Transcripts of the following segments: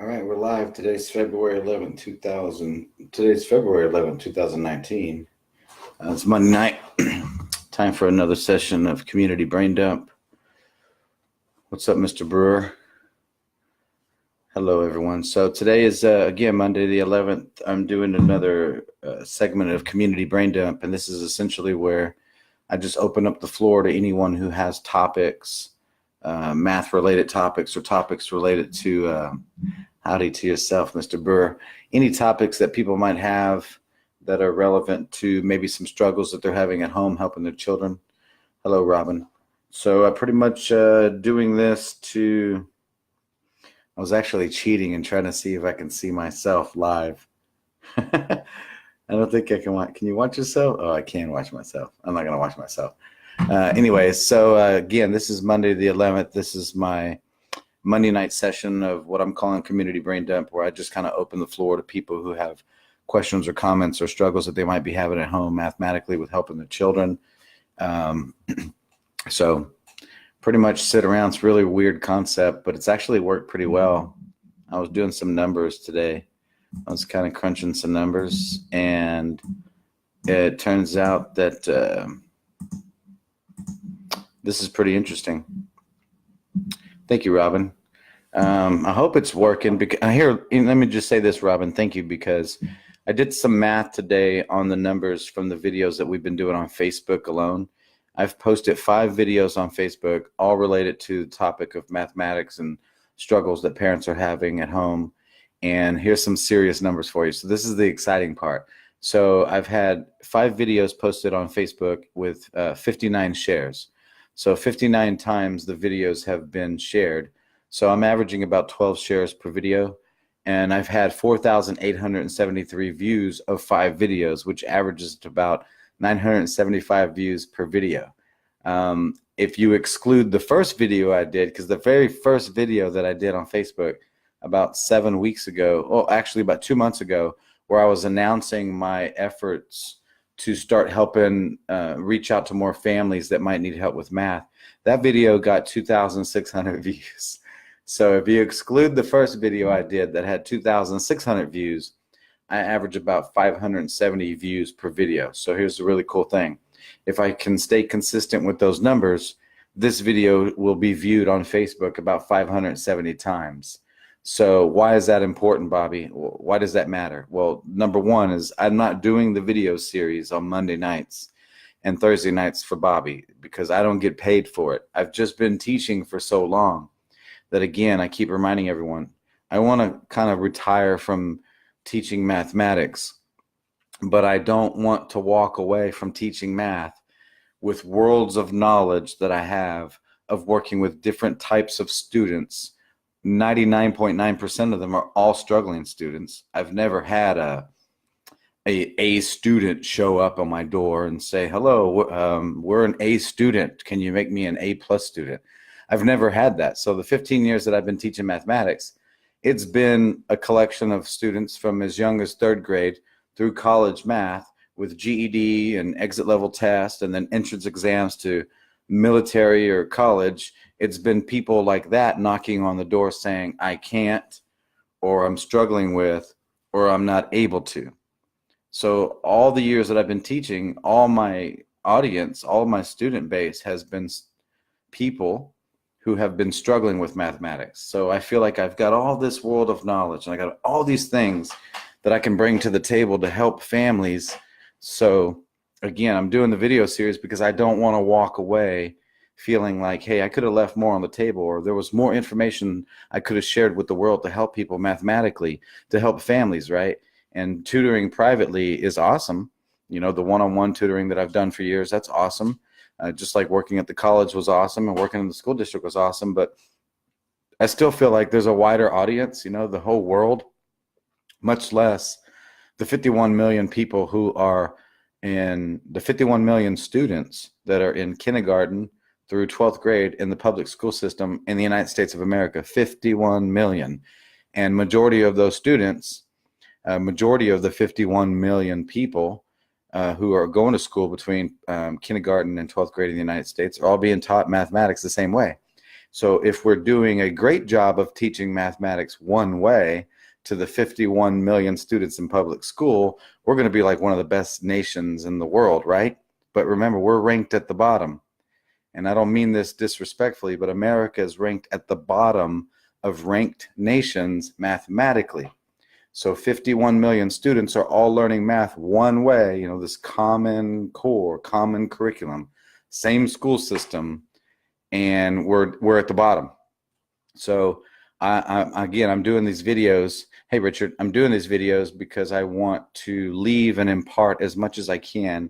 All right, we're live. Today's February 11th, 2019. It's Monday night. Time for another session of Community Braindump. What's up, Mr. Brewer? Hello, everyone. So today is, again, Monday the 11th. I'm doing another segment of Community Braindump, and this is essentially where I just open up the floor to anyone who has topics, math-related topics or topics related to howdy to yourself, Mr. Burr. Any topics that people might have that are relevant to maybe some struggles that they're having at home helping their children. Hello, Robin. So pretty much doing this to, I was actually cheating and trying to see if I can see myself live. I don't think I can watch. Can you watch yourself? Oh, I can watch myself. I'm not going to watch myself. Anyways, so again, this is Monday the 11th. This is my Monday night session of what I'm calling Community Braindump, where I just kind of open the floor to people who have questions or comments or struggles that they might be having at home mathematically with helping their children. So pretty much sit around. It's a really weird concept, but it's actually worked pretty well. I was doing some numbers today. I was kind of crunching some numbers, and it turns out that this is pretty interesting. Thank you, Robin. I hope it's working. Because let me just say this, Robin. Thank you, because I did some math today on the numbers from the videos that we've been doing on Facebook alone. I've posted 5 videos on Facebook, all related to the topic of mathematics and struggles that parents are having at home. And here's some serious numbers for you. So this is the exciting part. So I've had 5 videos posted on Facebook with 59 shares. So 59 times the videos have been shared. So I'm averaging about 12 shares per video. And I've had 4,873 views of 5 videos, which averages to about 975 views per video. If you exclude the first video I did, because the very first video that I did on Facebook about 7 weeks ago, well, actually about 2 months ago, where I was announcing my efforts to start helping reach out to more families that might need help with math. That video got 2,600 views. So if you exclude the first video I did that had 2,600 views, I average about 570 views per video. So here's the really cool thing. If I can stay consistent with those numbers, this video will be viewed on Facebook about 570 times. So why is that important, Bobby? Why does that matter? Well, number one is I'm not doing the video series on Monday nights and Thursday nights for Bobby because I don't get paid for it. I've just been teaching for so long that, again, I keep reminding everyone, I want to kind of retire from teaching mathematics, but I don't want to walk away from teaching math with worlds of knowledge that I have of working with different types of students. 99.9% of them are all struggling students. I've never had a student show up on my door and say, hello, we're an A student. Can you make me an A+ student? I've never had that. So the 15 years that I've been teaching mathematics, it's been a collection of students from as young as 3rd grade through college math with GED and exit level tests and then entrance exams to military or college. It's been people like that knocking on the door saying, I can't, or I'm struggling with, or I'm not able to. So all the years that I've been teaching, all my audience, all my student base has been people who have been struggling with mathematics. So I feel like I've got all this world of knowledge and I got all these things that I can bring to the table to help families. So again, I'm doing the video series because I don't want to walk away feeling like, hey, I could have left more on the table, or there was more information I could have shared with the world to help people mathematically, to help families, right? And tutoring privately is awesome. You know, the one-on-one tutoring that I've done for years, that's awesome. Just like working at the college was awesome and working in the school district was awesome. But I still feel like there's a wider audience, you know, the whole world, much less the 51 million people who are in the 51 million students that are in kindergarten through 12th grade in the public school system in the United States of America, 51 million. And majority of those students, majority of the 51 million people who are going to school between kindergarten and 12th grade in the United States are all being taught mathematics the same way. So if we're doing a great job of teaching mathematics one way to the 51 million students in public school, we're going to be like one of the best nations in the world, right? But remember, we're ranked at the bottom. And I don't mean this disrespectfully, but America is ranked at the bottom of ranked nations mathematically. So 51 million students are all learning math one way, you know, this common core, common curriculum, same school system, and we're at the bottom. So I'm doing these videos. Hey, Richard, I'm doing these videos because I want to leave and impart as much as I can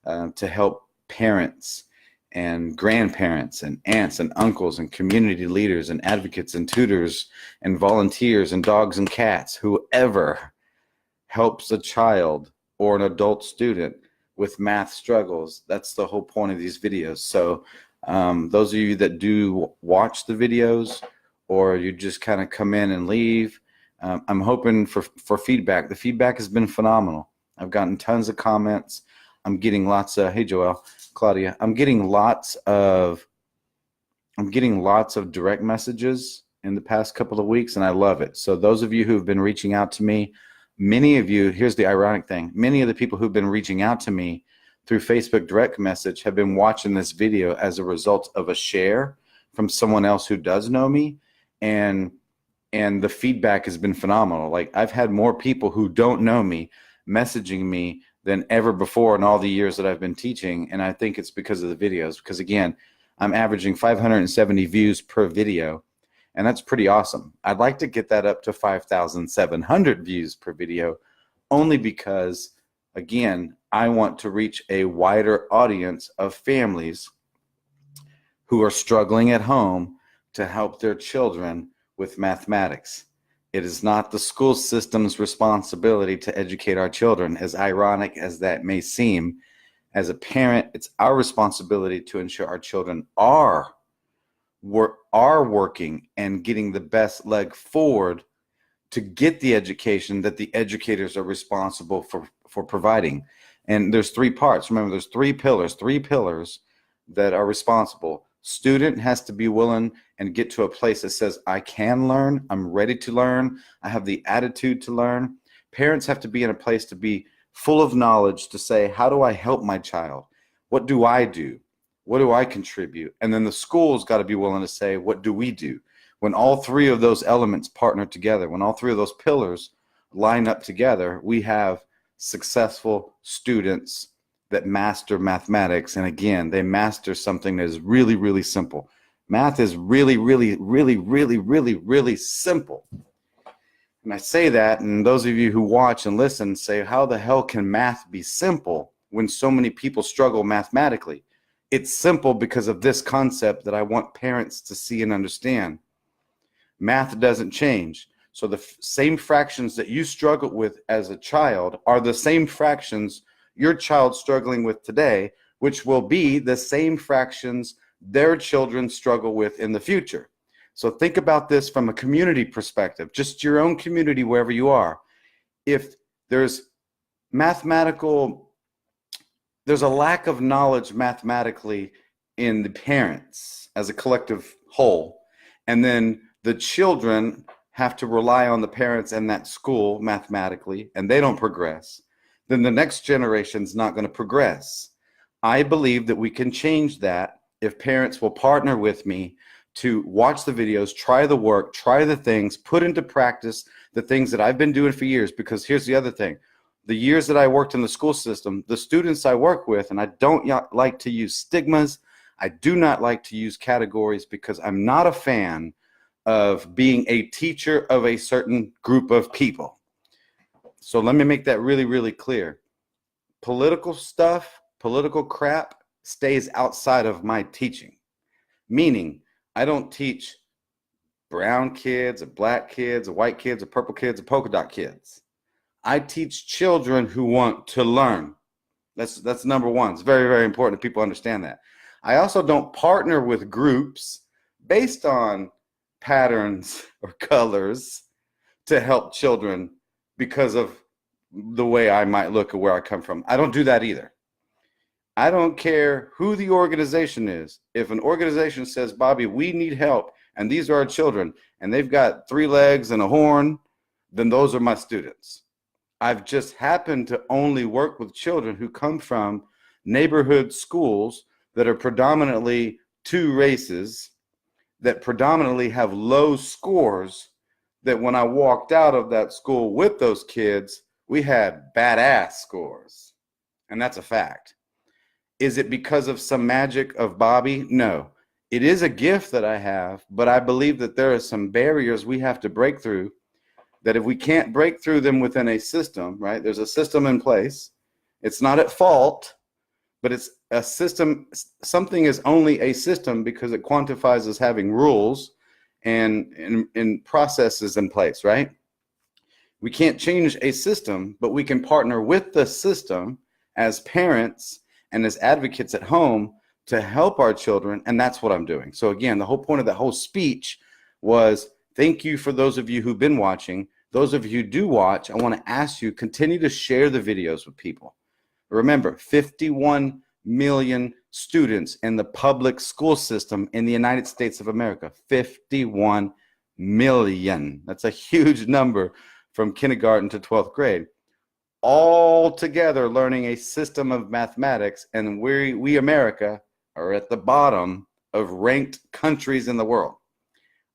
to help parents and grandparents and aunts and uncles and community leaders and advocates and tutors and volunteers and dogs and cats, whoever helps a child or an adult student with math struggles. That's the whole point of these videos. So those of you that do watch the videos, or you just kind of come in and leave, I'm hoping for feedback. The feedback has been phenomenal. I've gotten tons of comments. I'm getting lots of, hey Joelle, Claudia, I'm getting lots of direct messages in the past couple of weeks, and I love it. So those of you who've been reaching out to me, many of you, here's the ironic thing, many of the people who've been reaching out to me through Facebook direct message have been watching this video as a result of a share from someone else who does know me, and the feedback has been phenomenal. Like, I've had more people who don't know me messaging me than ever before in all the years that I've been teaching, and I think it's because of the videos, because again, I'm averaging 570 views per video, and that's pretty awesome. I'd like to get that up to 5,700 views per video, only because, again, I want to reach a wider audience of families who are struggling at home to help their children with mathematics. It is not the school system's responsibility to educate our children, as ironic as that may seem. As a parent, it's our responsibility to ensure our children are working and getting the best leg forward to get the education that the educators are responsible for providing. And there's three parts. Remember, there's three pillars that are responsible. Student has to be willing and get to a place that says, I can learn, I'm ready to learn, I have the attitude to learn. Parents have to be in a place to be full of knowledge to say, how do I help my child? What do I do? What do I contribute? And then the school's got to be willing to say, what do we do? When all three of those elements partner together, when all three of those pillars line up together, we have successful students that master mathematics. And again, they master something that is really, really simple. Math is really, really, really, really, really, really simple. And I say that, and those of you who watch and listen say, how the hell can math be simple when so many people struggle mathematically? It's simple because of this concept that I want parents to see and understand. Math doesn't change. So the same fractions that you struggled with as a child are the same fractions your child's struggling with today, which will be the same fractions their children struggle with in the future. So think about this from a community perspective, just your own community, wherever you are. If there's there's a lack of knowledge mathematically in the parents as a collective whole, and then the children have to rely on the parents and that school mathematically, and they don't progress, then the next generation's not going to progress. I believe that we can change that if parents will partner with me to watch the videos, try the work, try the things, put into practice the things that I've been doing for years. Because here's the other thing. The years that I worked in the school system, the students I work with, and I don't like to use stigmas, I do not like to use categories, because I'm not a fan of being a teacher of a certain group of people. So let me make that really, really clear. Political stuff, political crap stays outside of my teaching. Meaning, I don't teach brown kids or black kids or white kids or purple kids or polka dot kids. I teach children who want to learn. That's number one. It's very, very important that people understand that. I also don't partner with groups based on patterns or colors to help children because of the way I might look or where I come from. I don't do that either. I don't care who the organization is. If an organization says, Bobby, we need help, and these are our children, and they've got 3 legs and a horn, then those are my students. I've just happened to only work with children who come from neighborhood schools that are predominantly 2 races, that predominantly have low scores, that when I walked out of that school with those kids, we had badass scores. And that's a fact. Is it because of some magic of Bobby? No. It is a gift that I have, but I believe that there are some barriers we have to break through, that if we can't break through them within a system, right? There's a system in place. It's not at fault, but it's a system. Something is only a system because it quantifies as having rules and processes in place, right? We can't change a system, but we can partner with the system as parents and as advocates at home to help our children, and that's what I'm doing. So again, the whole point of that whole speech was thank you for those of you who've been watching. Those of you who do watch, I want to ask you, continue to share the videos with people. Remember, 51 million students in the public school system in the United States of America. 51 million. That's a huge number from kindergarten to 12th grade. All together learning a system of mathematics, and we America are at the bottom of ranked countries in the world.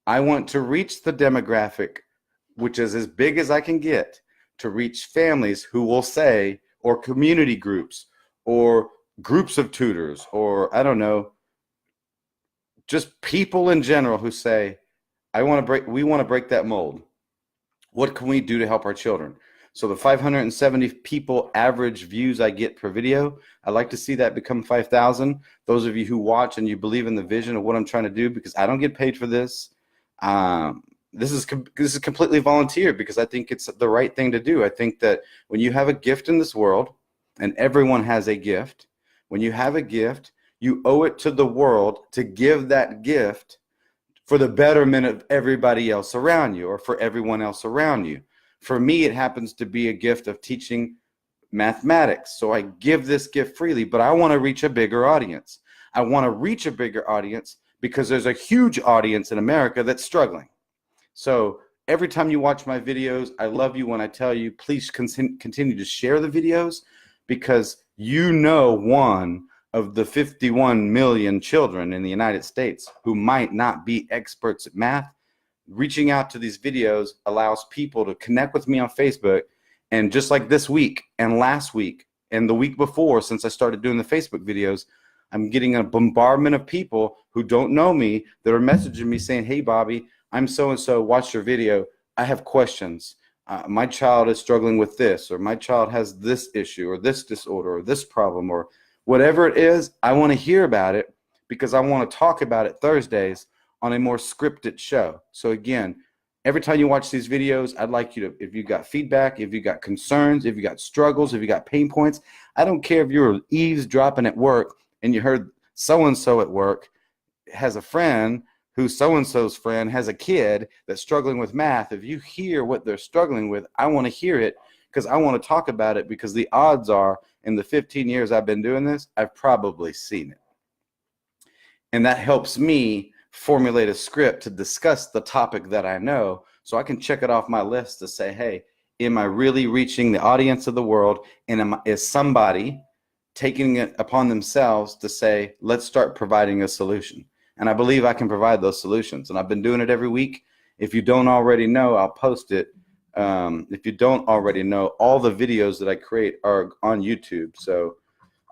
I want to reach the demographic, which is as big as I can get, to reach families who will say, or community groups, or groups of tutors, or I don't know, just people in general who say, we want to break that mold. What can we do to help our children? So the 570 people average views I get per video, I'd like to see that become 5,000. Those of you who watch and you believe in the vision of what I'm trying to do, because I don't get paid for this. This is completely volunteer because I think it's the right thing to do. I think that when you have a gift in this world, and everyone has a gift, when you have a gift, you owe it to the world to give that gift for the betterment of everybody else around you, or for everyone else around you. For me, it happens to be a gift of teaching mathematics. So I give this gift freely, but I want to reach a bigger audience. I want to reach a bigger audience because there's a huge audience in America that's struggling. So every time you watch my videos, I love you when I tell you, please continue to share the videos, because you know one of the 51 million children in the United States who might not be experts at math. Reaching out to these videos allows people to connect with me on Facebook. And just like this week and last week and the week before, since I started doing the Facebook videos, I'm getting a bombardment of people who don't know me that are messaging me saying, hey, Bobby, I'm so-and-so, watched your video. I have questions. My child is struggling with this, or my child has this issue or this disorder or this problem, or whatever it is. I want to hear about it because I want to talk about it Thursdays on a more scripted show. So again, every time you watch these videos, I'd like you to, if you got feedback, if you got concerns, if you got struggles, if you got pain points, I don't care if you're eavesdropping at work and you heard so-and-so at work has a friend who so-and-so's friend has a kid that's struggling with math. If you hear what they're struggling with, I want to hear it because I want to talk about it, because the odds are in the 15 years I've been doing this, I've probably seen it. And that helps me formulate a script to discuss the topic that I know, so I can check it off my list to say, hey, am I really reaching the audience of the world? And is somebody taking it upon themselves to say, let's start providing a solution? And I believe I can provide those solutions. And I've been doing it every week. If you don't already know, I'll post it. If you don't already know, all the videos that I create are on YouTube. So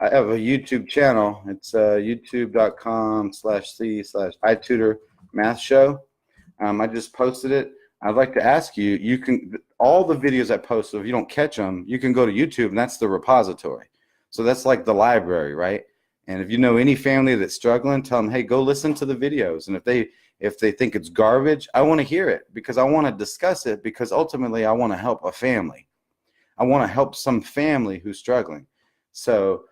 I have a YouTube channel. It's youtube.com/c/iTutor math show. I just posted it. I'd like to ask you, all the videos I post, so if you don't catch them, you can go to YouTube, and that's the repository. So that's like the library, right? And if you know any family that's struggling, tell them, hey, go listen to the videos. And if they think it's garbage, I want to hear it, because I want to discuss it, because ultimately I want to help a family. I want to help some family who's struggling. So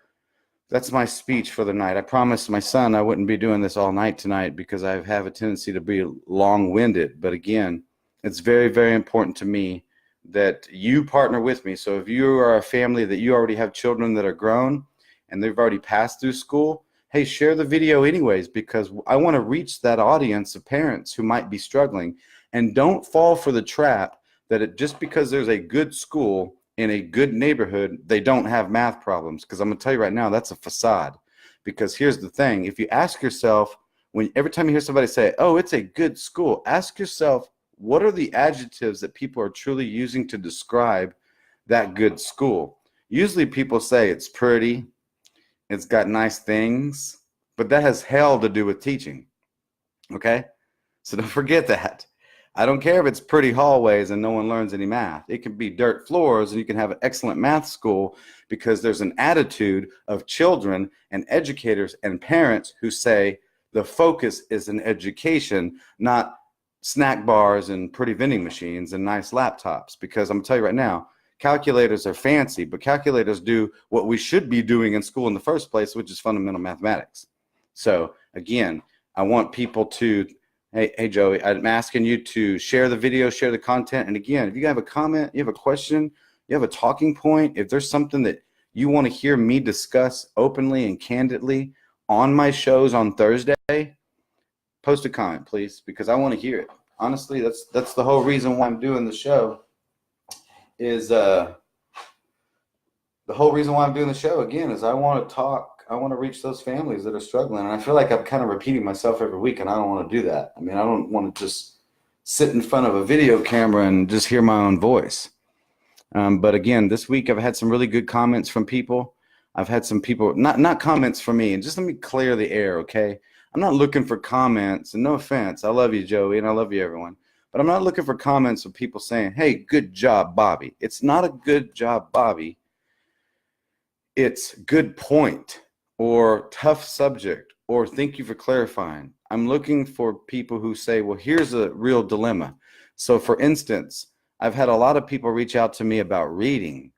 that's my speech for the night. I promised my son I wouldn't be doing this all night tonight because I have a tendency to be long-winded. But again, it's very, very important to me that you partner with me. So if you are a family that you already have children that are grown and they've already passed through school, hey, share the video anyways, because I want to reach that audience of parents who might be struggling. And don't fall for the trap that just because there's a good school in a good neighborhood, they don't have math problems. Because I'm going to tell you right now, that's a facade. Because here's the thing. If you ask yourself, every time you hear somebody say, oh, it's a good school, ask yourself, what are the adjectives that people are truly using to describe that good school? Usually people say it's pretty, it's got nice things, but that has hell to do with teaching. Okay? So don't forget that. I don't care if it's pretty hallways and no one learns any math. It can be dirt floors and you can have an excellent math school because there's an attitude of children and educators and parents who say the focus is in education, not snack bars and pretty vending machines and nice laptops. Because I'm going to tell you right now, calculators are fancy, but calculators do what we should be doing in school in the first place, which is fundamental mathematics. So again, I want people to, hey Joey, I'm asking you to share the video, share the content. And again, if you have a comment, you have a question, you have a talking point, if there's something that you want to hear me discuss openly and candidly on my shows on Thursday, post a comment, please, because I want to hear it. Honestly, that's the whole reason why I'm doing the show. The whole reason why I'm doing the show again is I want to talk. I want to reach those families that are struggling, and I feel like I'm kind of repeating myself every week, and I don't want to do that. I mean, I don't want to just sit in front of a video camera and just hear my own voice. But again, this week I've had some really good comments from people. I've had some people, not comments from me, and just let me clear the air, okay? I'm not looking for comments, and no offense, I love you, Joey, and I love you, everyone. But I'm not looking for comments of people saying, hey, good job, Bobby. It's not a good job, Bobby. It's good point or tough subject or thank you for clarifying. I'm looking for people who say, well, here's a real dilemma. So for instance, I've had a lot of people reach out to me about reading.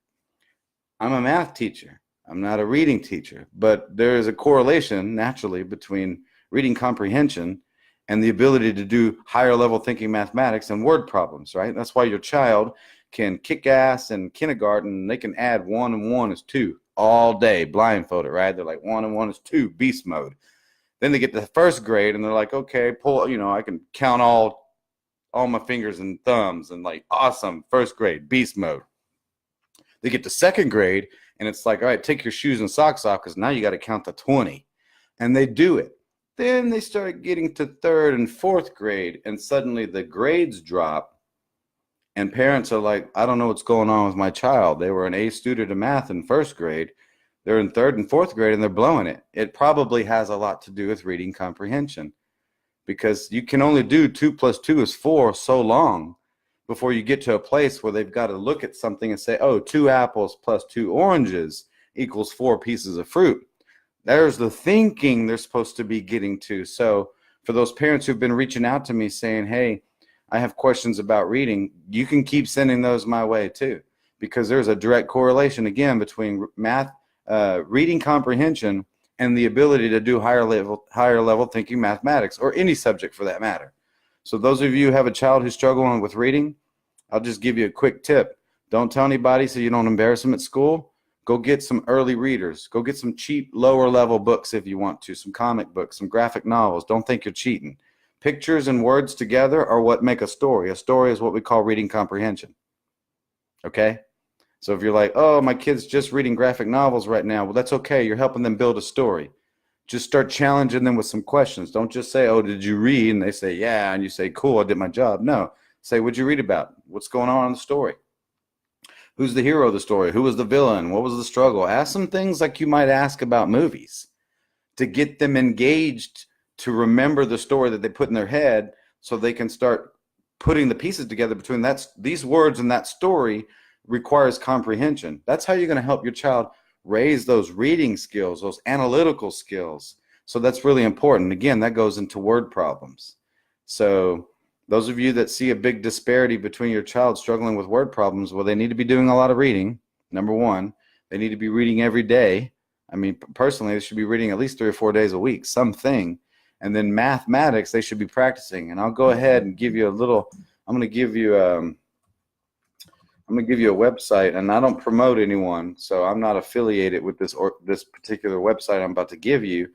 I'm a math teacher. I'm not a reading teacher, but there is a correlation naturally between reading comprehension and the ability to do higher level thinking mathematics and word problems, right? That's why your child can kick ass in kindergarten and they can add 1 and 1 is 2 all day, blindfolded, right? They're like 1 and 1 is 2, beast mode. Then they get to the first grade and they're like, okay, I can count all my fingers and thumbs and like, awesome, first grade, beast mode. They get to second grade and it's like, all right, take your shoes and socks off because now you got to count to 20. And they do it. Then they start getting to third and fourth grade, and suddenly the grades drop, and parents are like, I don't know what's going on with my child. They were an A student of math in first grade. They're in third and fourth grade, and they're blowing it. It probably has a lot to do with reading comprehension because you can only do 2 + 2 is 4 so long before you get to a place where they've got to look at something and say, oh, 2 apples plus 2 oranges equals 4 pieces of fruit. There's the thinking they're supposed to be getting to. So for those parents who've been reaching out to me saying, hey, I have questions about reading, you can keep sending those my way too, because there's a direct correlation again between math, reading comprehension and the ability to do higher level thinking mathematics or any subject for that matter. So those of you who have a child who's struggling with reading, I'll just give you a quick tip. Don't tell anybody so you don't embarrass them at school. Go get some early readers. Go get some cheap, lower level books if you want to, some comic books, some graphic novels. Don't think you're cheating. Pictures and words together are what make a story. A story is what we call reading comprehension. Okay? So if you're like, oh, my kid's just reading graphic novels right now, well, that's okay. You're helping them build a story. Just start challenging them with some questions. Don't just say, oh, did you read? And they say, yeah. And you say, cool, I did my job. No. Say, what'd you read about? What's going on in the story? Who's the hero of the story? Who was the villain? What was the struggle? Ask some things like you might ask about movies to get them engaged to remember the story that they put in their head so they can start putting the pieces together between these words and that story requires comprehension. That's how you're going to help your child raise those reading skills, those analytical skills. So that's really important. Again, that goes into word problems. So those of you that see a big disparity between your child struggling with word problems, well, they need to be doing a lot of reading. Number one, they need to be reading every day. I mean, personally, they should be reading at least 3 or 4 days a week, something. And then mathematics, they should be practicing. And I'll go ahead and give you a little, I'm going to give you I'm gonna give you a website, and I don't promote anyone, so I'm not affiliated with this particular website I'm about to give you.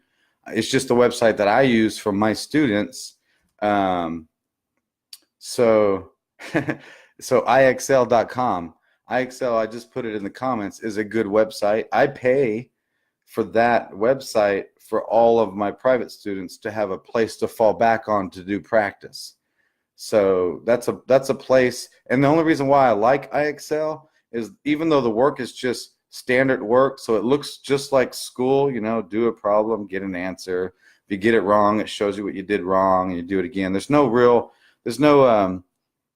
It's just the website that I use for my students. So so IXL.com. IXL, I just put it in the comments, is a good website. I pay for that website for all of my private students to have a place to fall back on to do practice. So that's a place. And the only reason why I like IXL is even though the work is just standard work, so it looks just like school, do a problem, get an answer. If you get it wrong, it shows you what you did wrong, and you do it again. There's no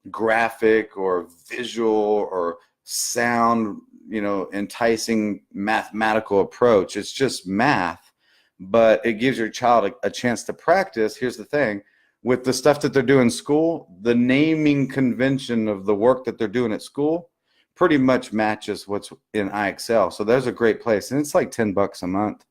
graphic or visual or sound, enticing mathematical approach. It's just math, but it gives your child a chance to practice. Here's the thing. With the stuff that they're doing in school, the naming convention of the work that they're doing at school pretty much matches what's in IXL. So there's a great place. And it's like $10 a month.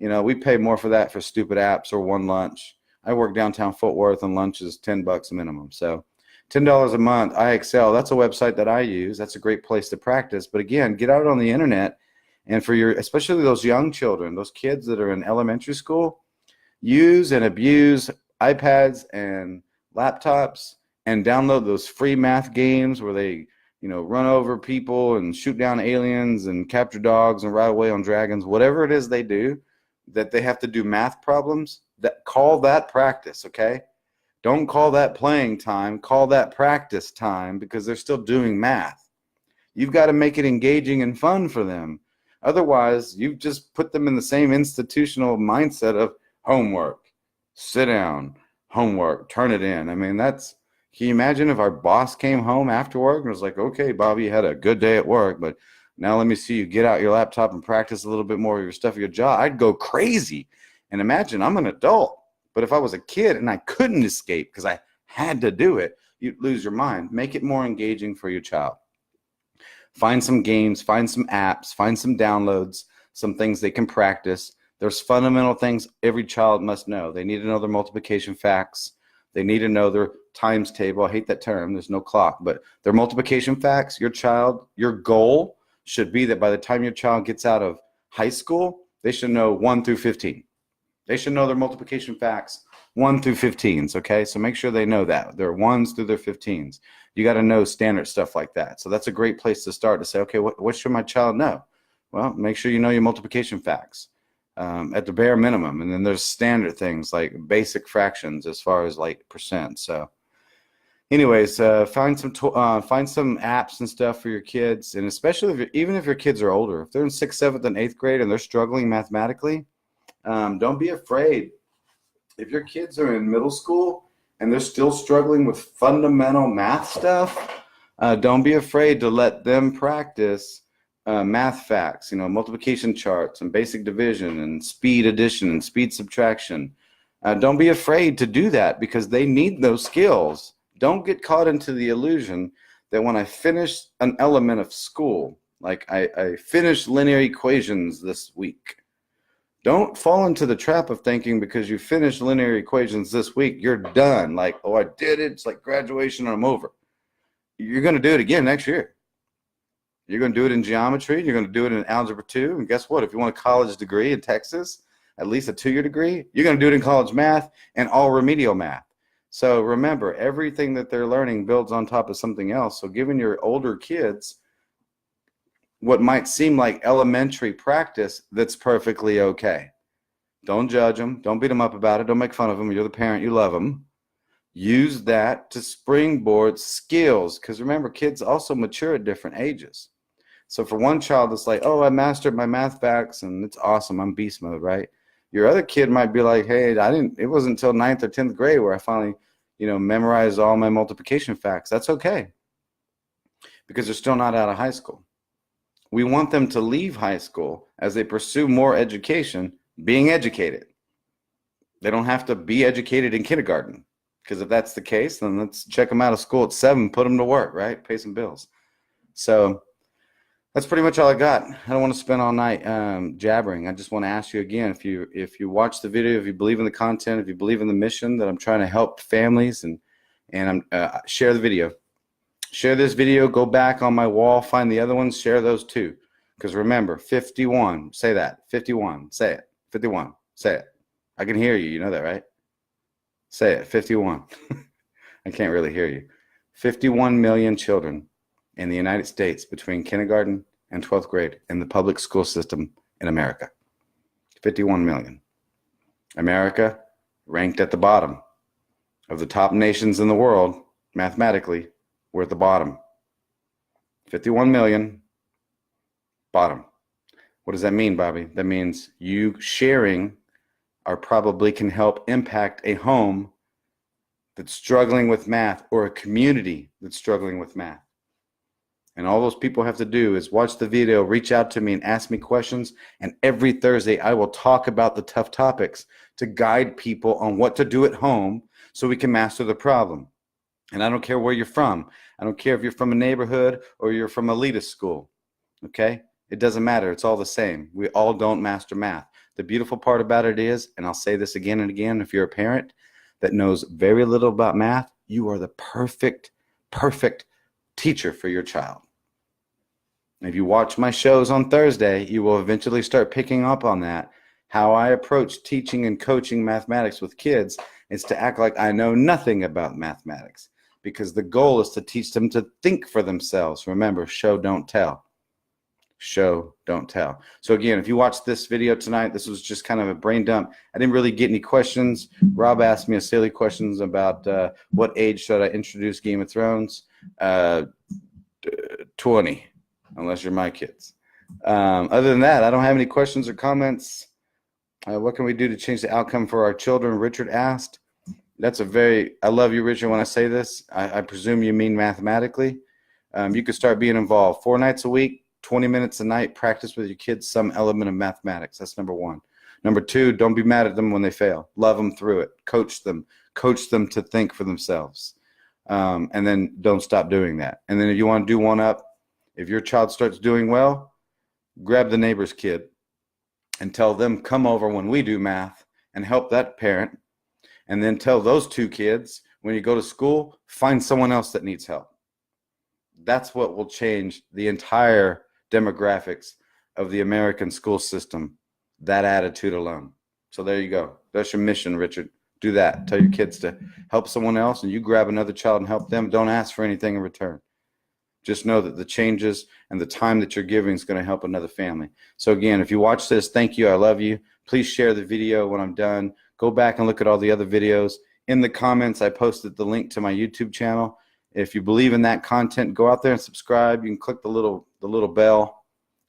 We pay more for that for stupid apps or one lunch. I work downtown Fort Worth, and lunch is $10 minimum. So $10 a month, IXL, that's a website that I use. That's a great place to practice. But again, get out on the internet, and especially those young children, those kids that are in elementary school, use and abuse iPads and laptops and download those free math games where they, run over people and shoot down aliens and capture dogs and ride away on dragons, whatever it is they do, that they have to do math problems, call that practice, okay? Don't call that playing time, call that practice time, because they're still doing math. You've got to make it engaging and fun for them. Otherwise, you've just put them in the same institutional mindset of homework, sit down, homework, turn it in. I mean, can you imagine if our boss came home after work and was like, okay, Bobby, you had a good day at work, but now let me see you get out your laptop and practice a little bit more of your stuff at your job. I'd go crazy. And imagine, I'm an adult, but if I was a kid and I couldn't escape because I had to do it, you'd lose your mind. Make it more engaging for your child. Find some games, find some apps, find some downloads, some things they can practice. There's fundamental things every child must know. They need to know their multiplication facts. They need to know their times table. I hate that term. There's no clock, but their multiplication facts. Your goal should be that by the time your child gets out of high school, they should know 1 through 15. They should know their multiplication facts 1 through 15s, okay? So make sure they know that. Their 1s through their 15s. You got to know standard stuff like that. So that's a great place to start to say, okay, what should my child know? Well, make sure you know your multiplication facts at the bare minimum. And then there's standard things like basic fractions as far as like percent. So anyways, find some apps and stuff for your kids. And especially even if your kids are older, if they're in 6th, 7th, and 8th grade and they're struggling mathematically, don't be afraid. If your kids are in middle school and they're still struggling with fundamental math stuff, don't be afraid to let them practice math facts, multiplication charts and basic division and speed addition and speed subtraction. Don't be afraid to do that because they need those skills. Don't get caught into the illusion that when I finish an element of school, like I finished linear equations this week, don't fall into the trap of thinking because you finished linear equations this week, you're done. Like, oh, I did it. It's like graduation and I'm over. You're going to do it again next year. You're going to do it in geometry. You're going to do it in algebra 2. And guess what? If you want a college degree in Texas, at least a 2-year degree, you're going to do it in college math and all remedial math. So remember, everything that they're learning builds on top of something else. So giving your older kids what might seem like elementary practice, that's perfectly okay. Don't judge them. Don't beat them up about it. Don't make fun of them. You're the parent. You love them. Use that to springboard skills, because remember, kids also mature at different ages. So for one child, it's like, oh, I mastered my math facts and it's awesome. I'm beast mode, right? Your other kid might be like, hey, it wasn't until 9th or 10th grade where I finally, memorized all my multiplication facts. That's okay, because they're still not out of high school. We want them to leave high school as they pursue more education, being educated. They don't have to be educated in kindergarten, because if that's the case, then let's check them out of school at 7, put them to work, right? Pay some bills. So that's pretty much all I got. I don't want to spend all night jabbering. I just want to ask you again, if you watch the video, if you believe in the content, if you believe in the mission that I'm trying to help families and share the video. Share this video. Go back on my wall. Find the other ones. Share those too. Because remember, 51. Say that. 51. Say it. 51. Say it. I can hear you. You know that, right? Say it. 51. I can't really hear you. 51 million children in the United States between kindergarten and 12th grade in the public school system in America. 51 million. America ranked at the bottom of the top nations in the world. Mathematically, we're at the bottom. 51 million, bottom. What does that mean, Bobby? That means you sharing probably can help impact a home that's struggling with math or a community that's struggling with math. And all those people have to do is watch the video, reach out to me and ask me questions. And every Thursday, I will talk about the tough topics to guide people on what to do at home so we can master the problem. And I don't care where you're from. I don't care if you're from a neighborhood or you're from elitist school. Okay? It doesn't matter. It's all the same. We all don't master math. The beautiful part about it is, and I'll say this again and again, if you're a parent that knows very little about math, you are the perfect teacher for your child. If you watch my shows on Thursday, you will eventually start picking up on that. How I approach teaching and coaching mathematics with kids is to act like I know nothing about mathematics, because the goal is to teach them to think for themselves. Remember, show, don't tell. Show, don't tell. So again, if you watch this video tonight, this was just kind of a brain dump. I didn't really get any questions. Rob asked me a silly questions about what age should I introduce Game of Thrones? 20. Unless you're my kids. Other than that, I don't have any questions or comments. What can we do to change the outcome for our children? Richard asked. I love you, Richard, when I say this. I presume you mean mathematically. You could start being involved 4 nights a week, 20 minutes a night, practice with your kids some element of mathematics. That's number 1. Number 2, don't be mad at them when they fail. Love them through it. Coach them to think for themselves. And then don't stop doing that. And then if you want to do one up, if your child starts doing well, grab the neighbor's kid and tell them, come over when we do math and help that parent. And then tell those 2 kids, when you go to school, find someone else that needs help. That's what will change the entire demographics of the American school system, that attitude alone. So there you go. That's your mission, Richard. Do that. Tell your kids to help someone else, and you grab another child and help them. Don't ask for anything in return. Just know that the changes and the time that you're giving is going to help another family. So again, if you watch this, thank you. I love you. Please share the video when I'm done. Go back and look at all the other videos. In the comments, I posted the link to my YouTube channel. If you believe in that content, go out there and subscribe. You can click the little bell.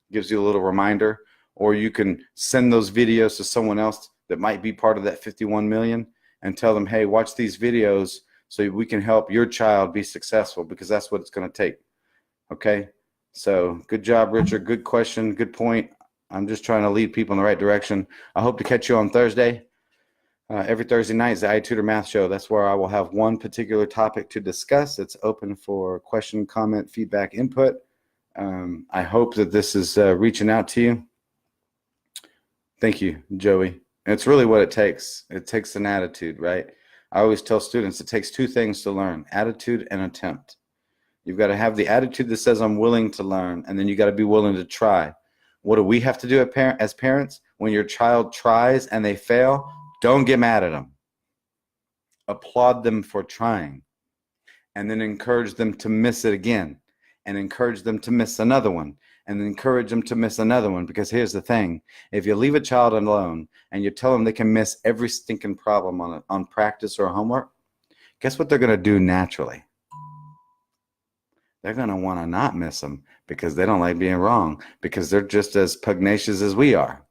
It gives you a little reminder. Or you can send those videos to someone else that might be part of that 51 million and tell them, hey, watch these videos so we can help your child be successful, because that's what it's going to take. Okay, so good job, Richard. Good question. Good point. I'm just trying to lead people in the right direction. I hope to catch you on Thursday. Every Thursday night is the iTutor Math Show. That's where I will have one particular topic to discuss. It's open for question, comment, feedback, input. I hope that this is reaching out to you. Thank you, Joey. It's really what it takes. It takes an attitude, right? I always tell students it takes 2 things to learn: attitude and attempt. You've got to have the attitude that says I'm willing to learn, and then you got to be willing to try. What do we have to do as parents? When your child tries and they fail, don't get mad at them. Applaud them for trying, and then encourage them to miss it again, and encourage them to miss another one, and encourage them to miss another one. Because here's the thing: if you leave a child alone and you tell them they can miss every stinking problem on practice or homework, guess what they're going to do naturally? They're going to want to not miss them, because they don't like being wrong, because they're just as pugnacious as we are.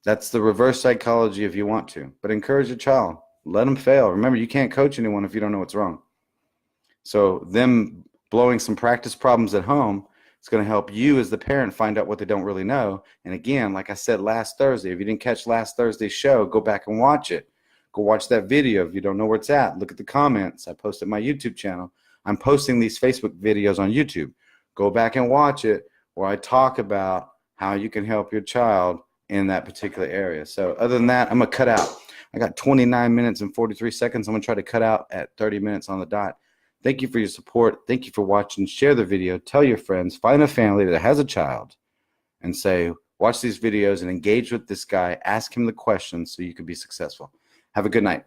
That's the reverse psychology if you want to. But encourage your child. Let them fail. Remember, you can't coach anyone if you don't know what's wrong. So them blowing some practice problems at home, it's going to help you as the parent find out what they don't really know. And again, like I said last Thursday, if you didn't catch last Thursday's show, go back and watch it. Go watch that video if you don't know where it's at. Look at the comments. I posted my YouTube channel. I'm posting these Facebook videos on YouTube. Go back and watch it, where I talk about how you can help your child in that particular area. So other than that, I'm going to cut out. I got 29 minutes and 43 seconds. I'm going to try to cut out at 30 minutes on the dot. Thank you for your support. Thank you for watching. Share the video. Tell your friends. Find a family that has a child and say, watch these videos and engage with this guy. Ask him the questions so you can be successful. Have a good night.